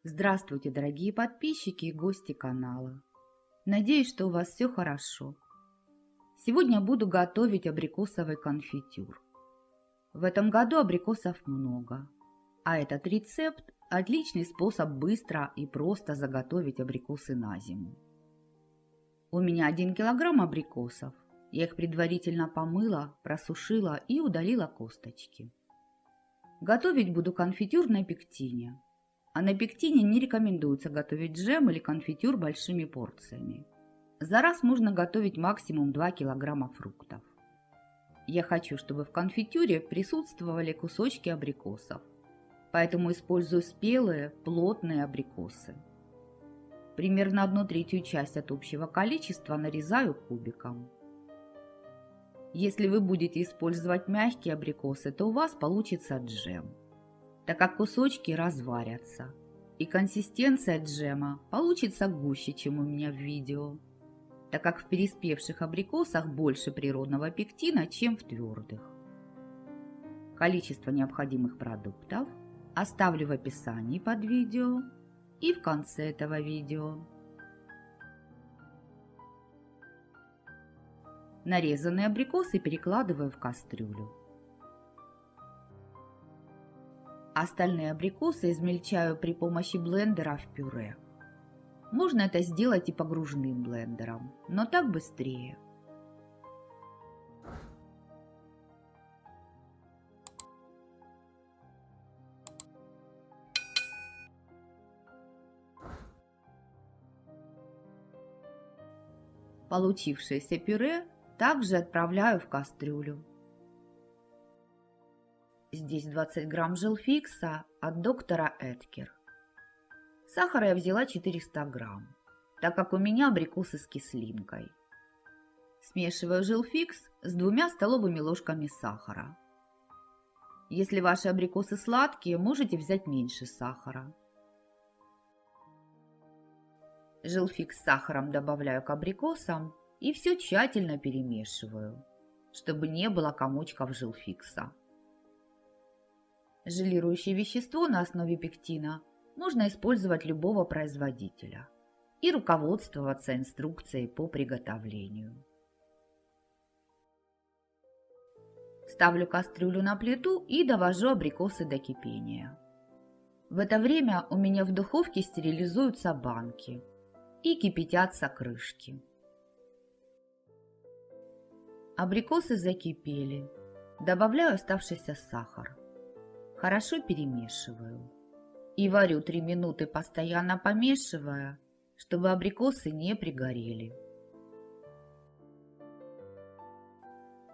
Здравствуйте, дорогие подписчики и гости канала. Надеюсь, что у вас все хорошо. Сегодня буду готовить абрикосовый конфитюр. В этом году абрикосов много, а этот рецепт – отличный способ быстро и просто заготовить абрикосы на зиму. У меня 1 килограмм абрикосов. Я их предварительно помыла, просушила и удалила косточки. Готовить буду конфитюр на пектине. А на пектине не рекомендуется готовить джем или конфитюр большими порциями. За раз можно готовить максимум 2 килограмма фруктов. Я хочу, чтобы в конфитюре присутствовали кусочки абрикосов, поэтому использую спелые, плотные абрикосы. Примерно 1/3 часть от общего количества нарезаю кубиком. Если вы будете использовать мягкие абрикосы, то у вас получится джем, так как кусочки разварятся, и консистенция джема получится гуще, чем у меня в видео, так как в переспевших абрикосах больше природного пектина, чем в твердых. Количество необходимых продуктов оставлю в описании под видео и в конце этого видео. Нарезанные абрикосы перекладываю в кастрюлю. Остальные абрикосы измельчаю при помощи блендера в пюре. Можно это сделать и погружным блендером, но так быстрее. Получившееся пюре также отправляю в кастрюлю. Здесь 20 грамм жилфикса от доктора Эдкер. Сахара я взяла 400 грамм, так как у меня абрикосы с кислинкой. Смешиваю жилфикс с 2 столовыми ложками сахара. Если ваши абрикосы сладкие, можете взять меньше сахара. Жилфикс с сахаром добавляю к абрикосам и все тщательно перемешиваю, чтобы не было комочков жилфикса. Желирующее вещество на основе пектина можно использовать любого производителя и руководствоваться инструкцией по приготовлению. Ставлю кастрюлю на плиту и довожу абрикосы до кипения. В это время у меня в духовке стерилизуются банки и кипятятся крышки. Абрикосы закипели. Добавляю оставшийся сахар. Хорошо перемешиваю. И варю 3 минуты, постоянно помешивая, чтобы абрикосы не пригорели.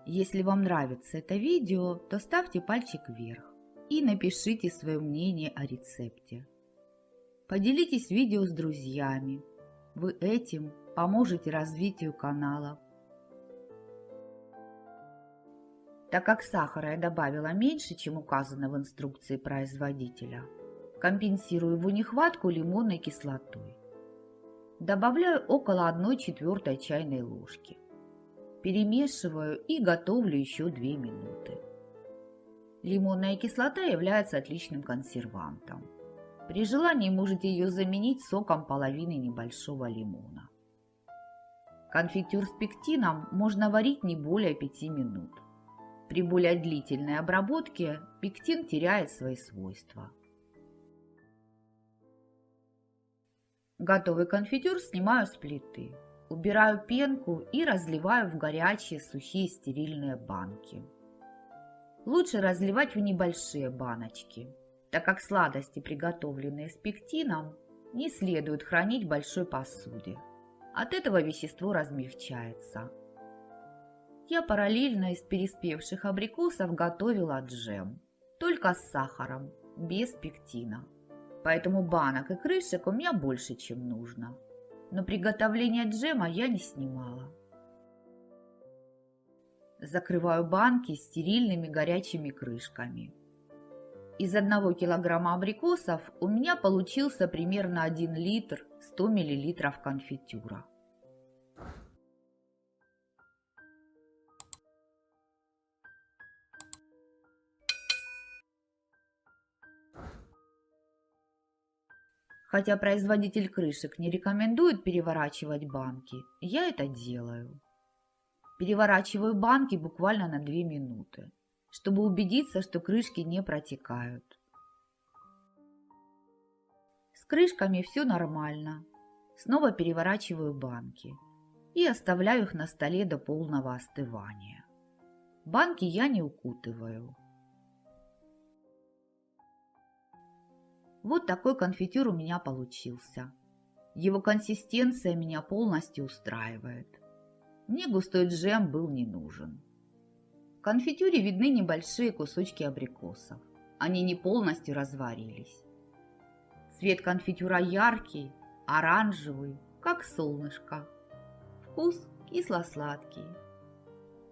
Если вам нравится это видео, то ставьте пальчик вверх и напишите свое мнение о рецепте. Поделитесь видео с друзьями. Вы этим поможете развитию канала. Так как сахара я добавила меньше, чем указано в инструкции производителя, компенсирую его нехватку лимонной кислотой. Добавляю около 1/4 чайной ложки. Перемешиваю и готовлю еще 2 минуты. Лимонная кислота является отличным консервантом. При желании можете ее заменить соком половины небольшого лимона. Конфитюр с пектином можно варить не более 5 минут. При более длительной обработке пектин теряет свои свойства. Готовый конфитюр снимаю с плиты, убираю пенку и разливаю в горячие сухие стерильные банки. Лучше разливать в небольшие баночки, так как сладости, приготовленные с пектином, не следует хранить в большой посуде. От этого вещество размягчается. Я параллельно из переспевших абрикосов готовила джем, только с сахаром, без пектина. Поэтому банок и крышек у меня больше, чем нужно. Но приготовление джема я не снимала. Закрываю банки стерильными горячими крышками. Из 1 килограмма абрикосов у меня получился примерно 1 литр 100 мл конфитюра. Хотя производитель крышек не рекомендует переворачивать банки, я это делаю. Переворачиваю банки буквально на 2 минуты, чтобы убедиться, что крышки не протекают. С крышками все нормально. Снова переворачиваю банки и оставляю их на столе до полного остывания. Банки я не укутываю. Вот такой конфитюр у меня получился. Его консистенция меня полностью устраивает. Мне густой джем был не нужен. В конфитюре видны небольшие кусочки абрикосов. Они не полностью разварились. Цвет конфитюра яркий, оранжевый, как солнышко. Вкус кисло-сладкий.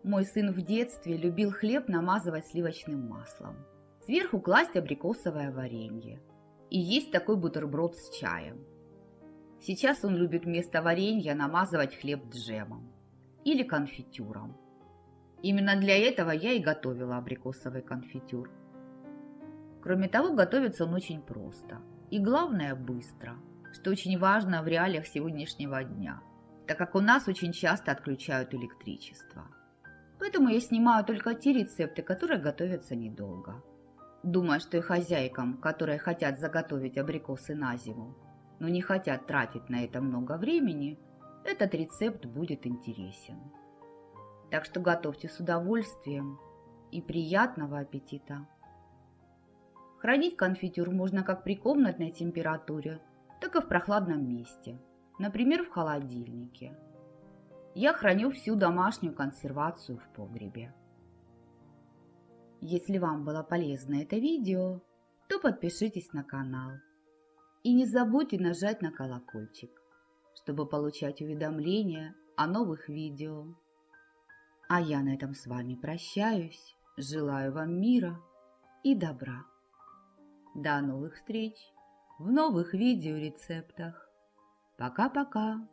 Мой сын в детстве любил хлеб намазывать сливочным маслом. Сверху класть абрикосовое варенье. И есть такой бутерброд с чаем. Сейчас он любит вместо варенья намазывать хлеб джемом или конфитюром. Именно для этого я и готовила абрикосовый конфитюр. Кроме того, готовится он очень просто. И главное, быстро, что очень важно в реалиях сегодняшнего дня, так как у нас очень часто отключают электричество. Поэтому я снимаю только те рецепты, которые готовятся недолго. Думаю, что и хозяйкам, которые хотят заготовить абрикосы на зиму, но не хотят тратить на это много времени, этот рецепт будет интересен. Так что готовьте с удовольствием и приятного аппетита! Хранить конфитюр можно как при комнатной температуре, так и в прохладном месте, например, в холодильнике. Я храню всю домашнюю консервацию в погребе. Если вам было полезно это видео, то подпишитесь на канал. И не забудьте нажать на колокольчик, чтобы получать уведомления о новых видео. А я на этом с вами прощаюсь. Желаю вам мира и добра. До новых встреч в новых видеорецептах. Пока-пока.